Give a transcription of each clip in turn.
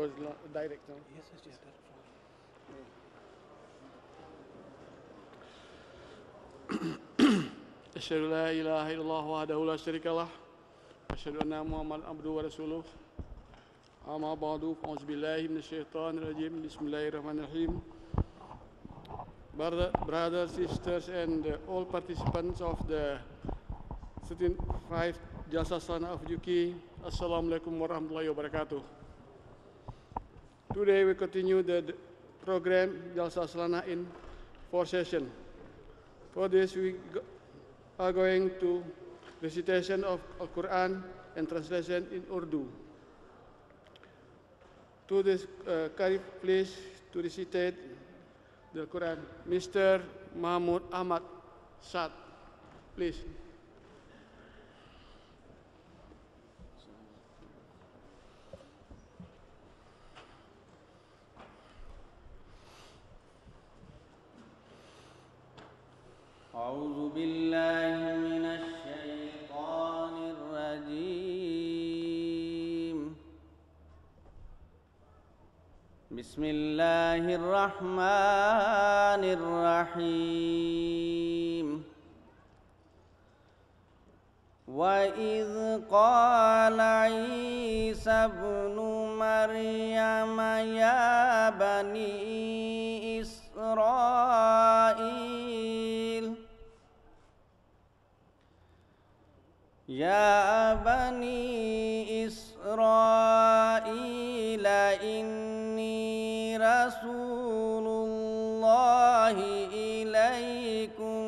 goes direct. No? Yes, yes, أشهد لا إله إلا الله وحده لا شريك له أشهد أن محمدا عبده ورسوله أما بعد أعوذ بالله من الشيطان الرجيم بسم الله الرحمن الرحيم. Brothers, sisters, and all participants of the 35th Jalsa Salanah of Juki, Assalamualaikum warahmatullahi wabarakatuh. Today we continue the program Jalsa Salanah in 4 sessions. For this we are going to recitation of Al-Quran and translation in Urdu. To this Karif, please to recitate the Quran. Mr. Mahmud Ahmad Saad, please. أعوذ بالله من الشيطان الرجيم. بسم الله الرحمن الرحيم. وإذ قال عيسى ابن مريم يا بني إسرائيل إني رسول الله إليكم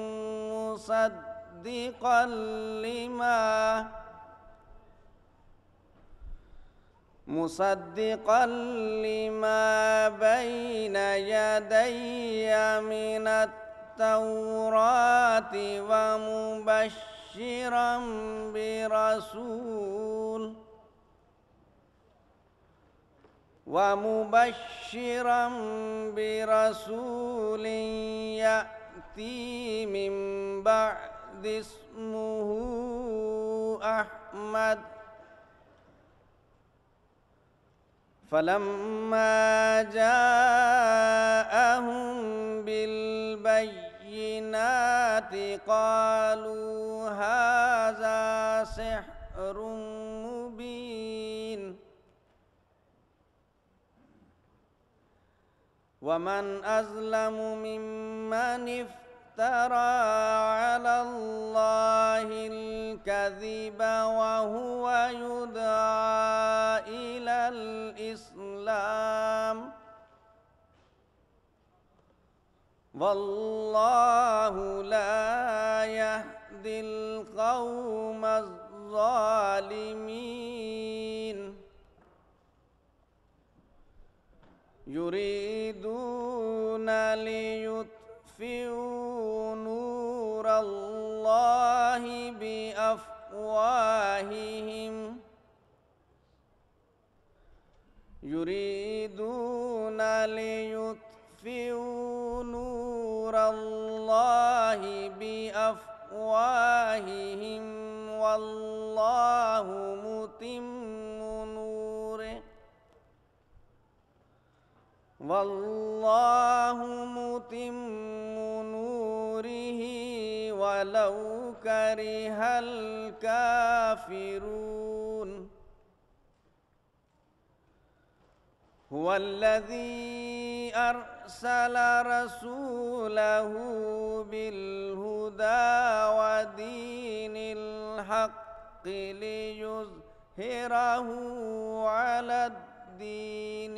مصدقا لما بين يدي من التوراة ومبشرا برسول يأتي من بعد اسمه أحمد. فلما جاءهم بالبينات قالوا هذا سحر مبين. ومن أظلم ممن افترى على الله الكذب وهو يدعى إلى الإسلام والله لا يهدي القوم الظالمين. يريدون ليطفئوا نور الله بأفواههم والله متم نوره ولو كره الكافرون. هو الذي أرسل رسوله بالهدى ودين الحق ليظهره على الدين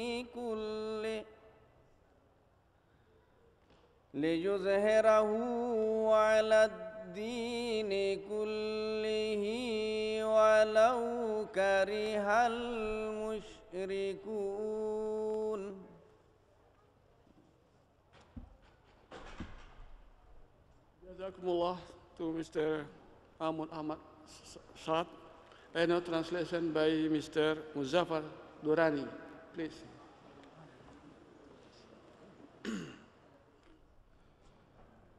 كله ولو كره المشركون. Jazakumullah to Mr. Ahmad Saad. And now translation by Mr. Muzaffar Durrani, please.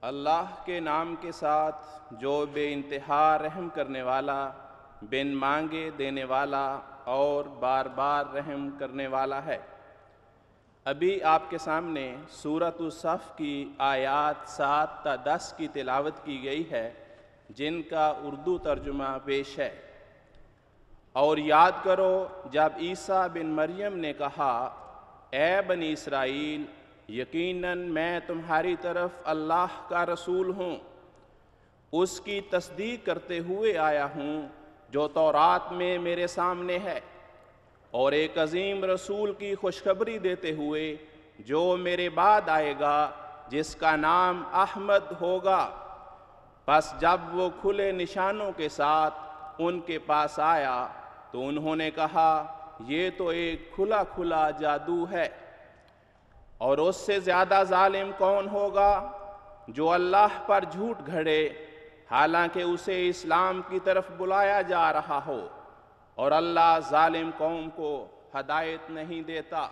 अल्लाह के नाम के साथ जो बेइंतहा रहम करने वाला, बिन मांगे देने वाला, اور بار بار رحم کرنے والا ہے۔ ابھی آپ کے سامنے سورۃ الصف کی آیات 7 تا 10 کی تلاوت کی گئی ہے، جن کا اردو ترجمہ پیش ہے۔ اور یاد کرو جب عیسیٰ بن مریم نے کہا، اے بنی اسرائیل، یقیناً میں تمہاری طرف اللہ کا رسول ہوں، اس کی تصدیق کرتے ہوئے آیا ہوں جو تورات میں میرے سامنے ہے، اور ایک عظیم رسول کی خوشخبری دیتے ہوئے جو میرے بعد آئے گا، جس کا نام احمد ہوگا۔ پس جب وہ کھلے نشانوں کے ساتھ ان کے پاس آیا تو انہوں نے کہا، یہ تو ایک کھلا کھلا جادو ہے۔ اور اس سے زیادہ ظالم کون ہوگا جو اللہ پر جھوٹ گھڑے حالانکہ اسے اسلام کی طرف بلایا جا رہا ہو، اور اللہ ظالم قوم کو ہدایت نہیں دیتا۔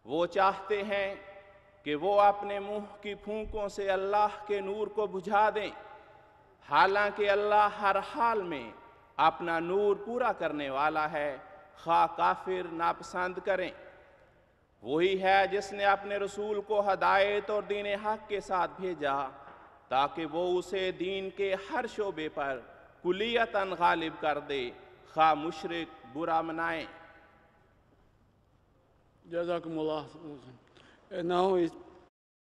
وہ چاہتے ہیں کہ وہ اپنے منہ کی پھونکوں سے اللہ کے نور کو بجھا دیں، حالانکہ اللہ ہر حال میں اپنا نور پورا کرنے والا ہے، خواہ کافر ناپسند کریں۔ وہی ہے جس نے اپنے رسول کو ہدایت اور دین حق کے ساتھ بھیجا تاکہ وہ اسے دین کے ہر شعبے پر کلیتاً غالب کر دے، خواہ مشرک برا منائیں۔ Jazakumullah. And now is